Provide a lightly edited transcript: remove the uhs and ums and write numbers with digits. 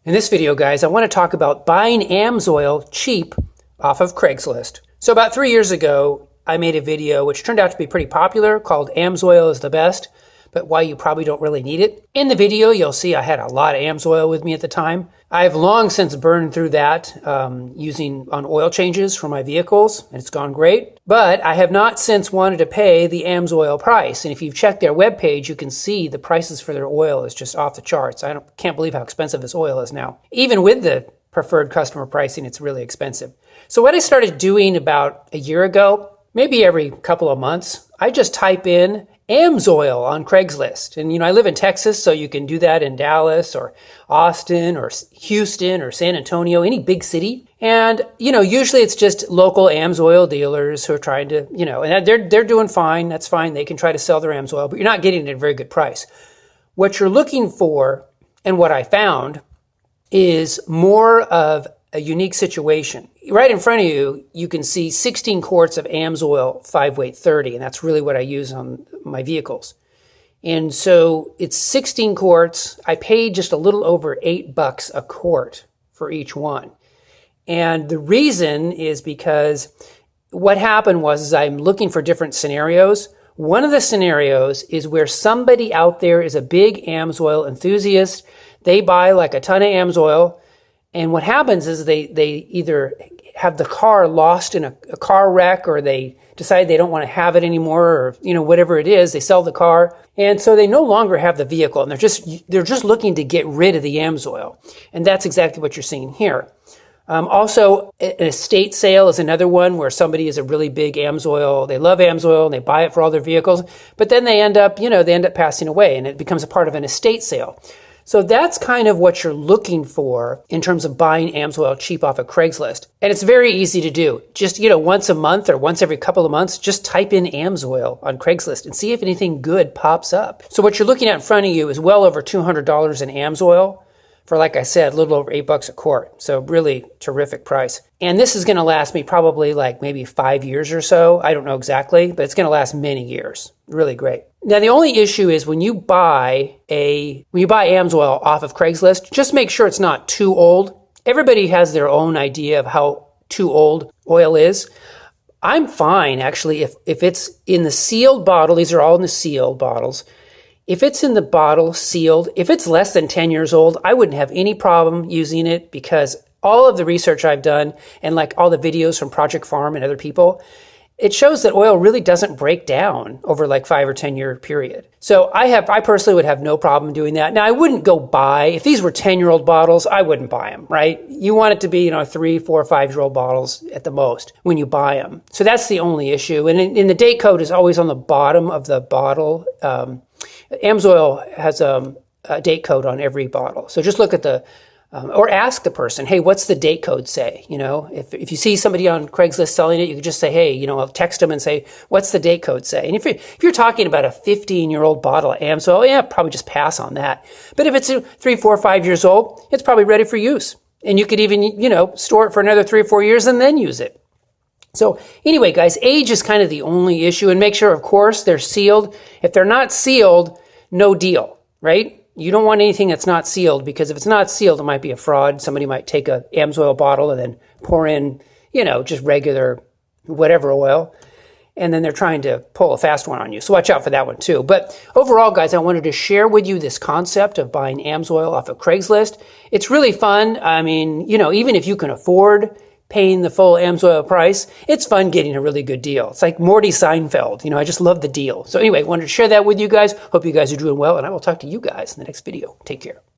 In this video, guys, I want to talk about buying Amsoil cheap off of Craigslist. So about 3 years ago, I made a video which turned out to be pretty popular called Amsoil is the best, but why you probably don't really need it. In the video, you'll see I had a lot of Amsoil with me at the time. I've long since burned through that using on oil changes for my vehicles, and it's gone great. But I have not since wanted to pay the Amsoil price. And if you've checked their webpage, you can see the prices for their oil is just off the charts. Can't believe how expensive this oil is now. Even with the preferred customer pricing, it's really expensive. So what I started doing about a year ago, maybe every couple of months, I just type in Amsoil on Craigslist. And, I live in Texas, so you can do that in Dallas or Austin or Houston or San Antonio, any big city. And, usually it's just local Amsoil dealers who are trying to, and they're doing fine. That's fine. They can try to sell their Amsoil, but you're not getting it at a very good price. What you're looking for, and what I found, is more of a unique situation. Right in front of you, you can see 16 quarts of Amsoil 5-weight 30, and that's really what I use on my vehicles. And so it's 16 quarts. I paid just a little over $8 a quart for each one. And the reason is because what happened was I'm looking for different scenarios. One of the scenarios is where somebody out there is a big Amsoil enthusiast. They buy like a ton of Amsoil. And what happens is they either have the car lost in a car wreck, or they decide they don't want to have it anymore, or whatever it is, they sell the car, and so they no longer have the vehicle, and they're just looking to get rid of the Amsoil, and that's exactly what you're seeing here. Also, an estate sale is another one where somebody is a really big Amsoil. They love Amsoil and they buy it for all their vehicles, but then they end up passing away, and it becomes a part of an estate sale. So that's kind of what you're looking for in terms of buying Amsoil cheap off of Craigslist. And it's very easy to do. Just, once a month or once every couple of months, just type in Amsoil on Craigslist and see if anything good pops up. So what you're looking at in front of you is well over $200 in Amsoil for, like I said, a little over $8 a quart. So really terrific price. And this is going to last me probably like maybe 5 years or so. I don't know exactly, but it's going to last many years. Really great. Now, the only issue is when you buy Amsoil off of Craigslist, just make sure it's not too old. Everybody has their own idea of how too old oil is. I'm fine, actually, if it's in the sealed bottle. These are all in the sealed bottles. If it's in the bottle sealed, if it's less than 10 years old, I wouldn't have any problem using it, because all of the research I've done and like all the videos from Project Farm and other people, it shows that oil really doesn't break down over like 5 or 10 year period. So I personally would have no problem doing that. Now, I wouldn't go buy, if these were 10-year-old bottles, I wouldn't buy them, right? You want it to be, 3, 4, 5-year-old bottles at the most when you buy them. So that's the only issue. And in the date code is always on the bottom of the bottle. Amsoil has a date code on every bottle. So just look at or ask the person, hey, what's the date code say? If you see somebody on Craigslist selling it, you could just say, hey, I'll text them and say, what's the date code say? And if you're talking about a 15-year-old bottle of Amsoil, yeah, probably just pass on that. But if it's 3, 4, 5 years old, it's probably ready for use. And you could even, store it for another 3 or 4 years and then use it. So anyway, guys, age is kind of the only issue, and make sure, of course, they're sealed. If they're not sealed, no deal, right? You don't want anything that's not sealed, because if it's not sealed, it might be a fraud. Somebody might take a Amsoil bottle and then pour in, just regular whatever oil, and then they're trying to pull a fast one on you. So watch out for that one too. But overall, guys, I wanted to share with you this concept of buying Amsoil off of Craigslist. It's really fun. I mean, even if you can afford paying the full Amsoil price, it's fun getting a really good deal. It's like Morty Seinfeld. I just love the deal. So anyway, wanted to share that with you guys. Hope you guys are doing well, and I will talk to you guys in the next video. Take care.